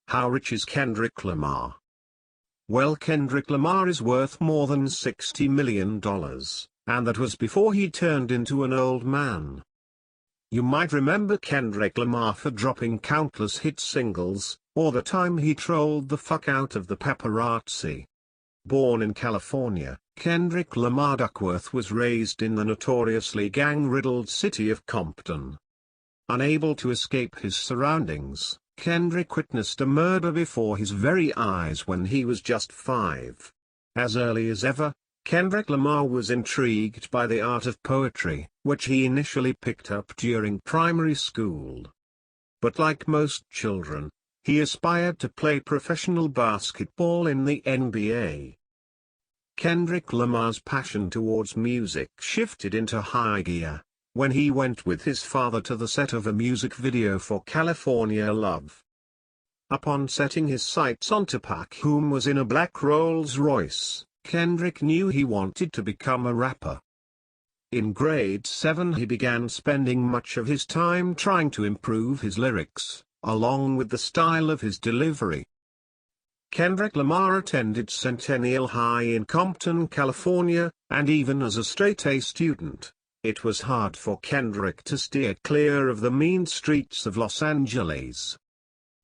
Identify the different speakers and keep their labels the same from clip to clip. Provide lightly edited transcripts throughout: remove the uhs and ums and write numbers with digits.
Speaker 1: How rich is Kendrick Lamar? Well, Kendrick Lamar is worth more than $60 million, and that was before he turned into an old man. You might remember Kendrick Lamar for dropping countless hit singles, or the time he trolled the fuck out of the paparazzi. Born in California, Kendrick Lamar Duckworth was raised in the notoriously gang-riddled city of Compton. Unable to escape his surroundings, Kendrick witnessed a murder before his very eyes when he was just 5. As early as ever, Kendrick Lamar was intrigued by the art of poetry, which he initially picked up during primary school. But like most children, he aspired to play professional basketball in the NBA. Kendrick Lamar's passion towards music shifted into high gear when he went with his father to the set of a music video for California Love. Upon setting his sights on Tupac, whom was in a black Rolls-Royce, Kendrick knew he wanted to become a rapper. In grade 7 he began spending much of his time trying to improve his lyrics, along with the style of his delivery. Kendrick Lamar attended Centennial High in Compton, California, and even as a straight-A student, it was hard for Kendrick to steer clear of the mean streets of Los Angeles.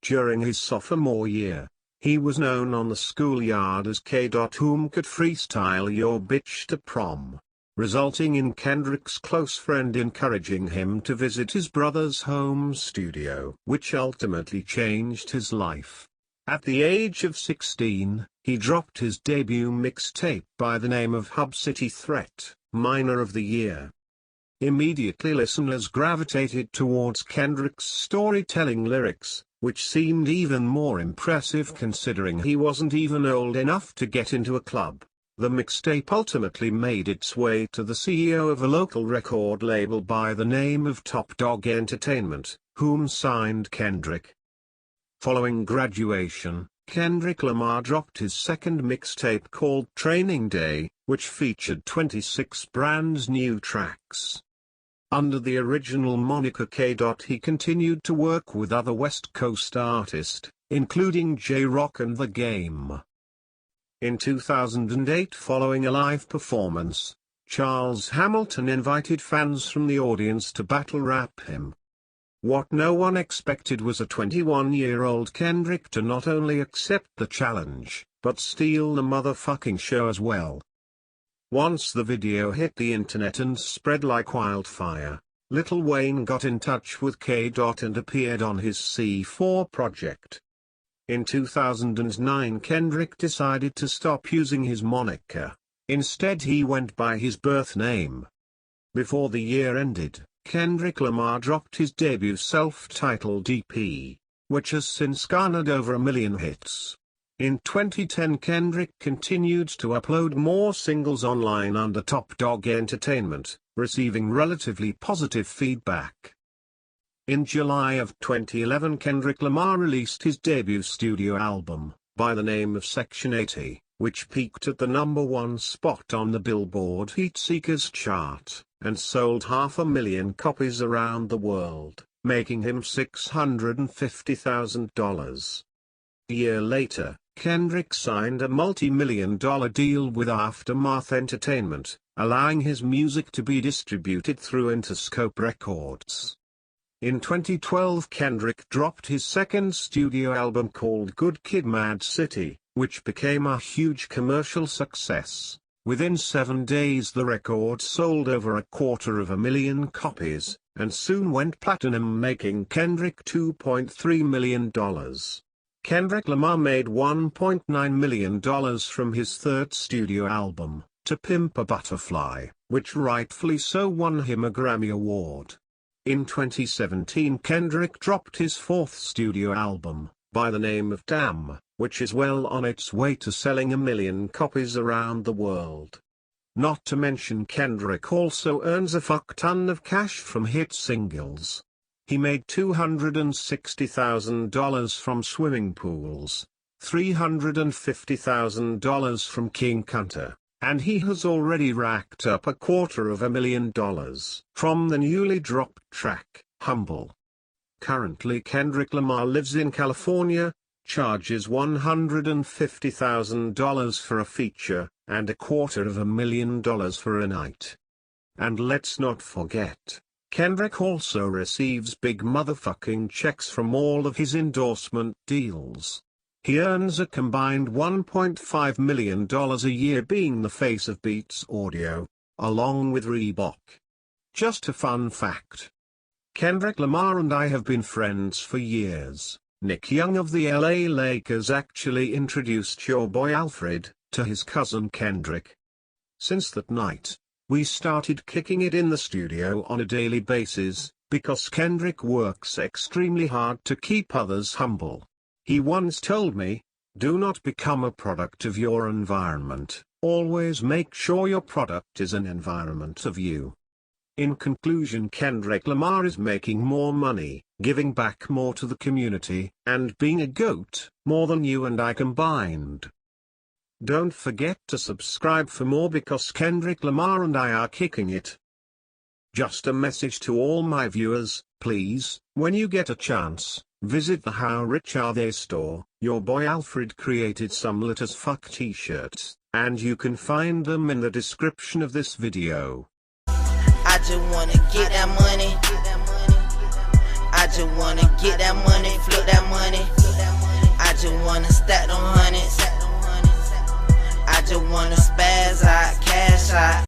Speaker 1: During his sophomore year, he was known on the schoolyard as K. Whom could freestyle your bitch to prom, resulting in Kendrick's close friend encouraging him to visit his brother's home studio, which ultimately changed his life. At the age of 16, he dropped his debut mixtape by the name of Hub City Threat, Minor of the Year. Immediately listeners gravitated towards Kendrick's storytelling lyrics, which seemed even more impressive considering he wasn't even old enough to get into a club. The mixtape ultimately made its way to the CEO of a local record label by the name of Top Dog Entertainment, whom signed Kendrick. Following graduation, Kendrick Lamar dropped his second mixtape called Training Day, which featured 26 brand new tracks. Under the original moniker K. He continued to work with other West Coast artists, including J-Rock and The Game. In 2008, following a live performance, Charles Hamilton invited fans from the audience to battle rap him. What no one expected was a 21-year-old Kendrick to not only accept the challenge, but steal the motherfucking show as well. Once the video hit the internet and spread like wildfire, Lil Wayne got in touch with K. and appeared on his C4 project. In 2009, Kendrick decided to stop using his moniker. Instead he went by his birth name. Before the year ended, Kendrick Lamar dropped his debut self-titled EP, which has since garnered over 1 million hits. In 2010, Kendrick continued to upload more singles online under Top Dog Entertainment, receiving relatively positive feedback. In July of 2011, Kendrick Lamar released his debut studio album, by the name of Section 80, which peaked at the #1 spot on the Billboard Heatseekers chart, and sold 500,000 copies around the world, making him $650,000. A year later, Kendrick signed a multi-million-dollar deal with Aftermath Entertainment, allowing his music to be distributed through Interscope Records. In 2012, Kendrick dropped his second studio album called Good Kid, Mad City, which became a huge commercial success. Within 7 days the record sold over 250,000 copies, and soon went platinum, making Kendrick $2.3 million. Kendrick Lamar made $1.9 million from his third studio album, To Pimp a Butterfly, which rightfully so won him a Grammy Award. In 2017, Kendrick dropped his fourth studio album, by the name of Damn, which is well on its way to selling 1 million copies around the world. Not to mention, Kendrick also earns a fuck ton of cash from hit singles. He made $260,000 from swimming pools, $350,000 from King Kunta, and he has already racked up $250,000 from the newly dropped track, Humble. Currently, Kendrick Lamar lives in California, charges $150,000 for a feature, and $250,000 for a night. And let's not forget, Kendrick also receives big motherfucking checks from all of his endorsement deals. He earns a combined $1.5 million a year being the face of Beats Audio, along with Reebok. Just a fun fact. Kendrick Lamar and I have been friends for years. Nick Young of the LA Lakers actually introduced your boy Alfred to his cousin Kendrick. Since that night, we started kicking it in the studio on a daily basis, because Kendrick works extremely hard to keep others humble. He once told me, "Do not become a product of your environment, always make sure your product is an environment of you." In conclusion, Kendrick Lamar is making more money, giving back more to the community, and being a GOAT, more than you and I combined. Don't forget to subscribe for more because Kendrick Lamar and I are kicking it. Just a message to all my viewers, please, when you get a chance, visit the How Rich Are They store. Your boy Alfred created some lit as fuck t-shirts, and you can find them in the description of this video.
Speaker 2: I just wanna get that money. I just wanna get that money, flip that money. I just wanna stack them hundreds. I just wanna spaz out, cash out.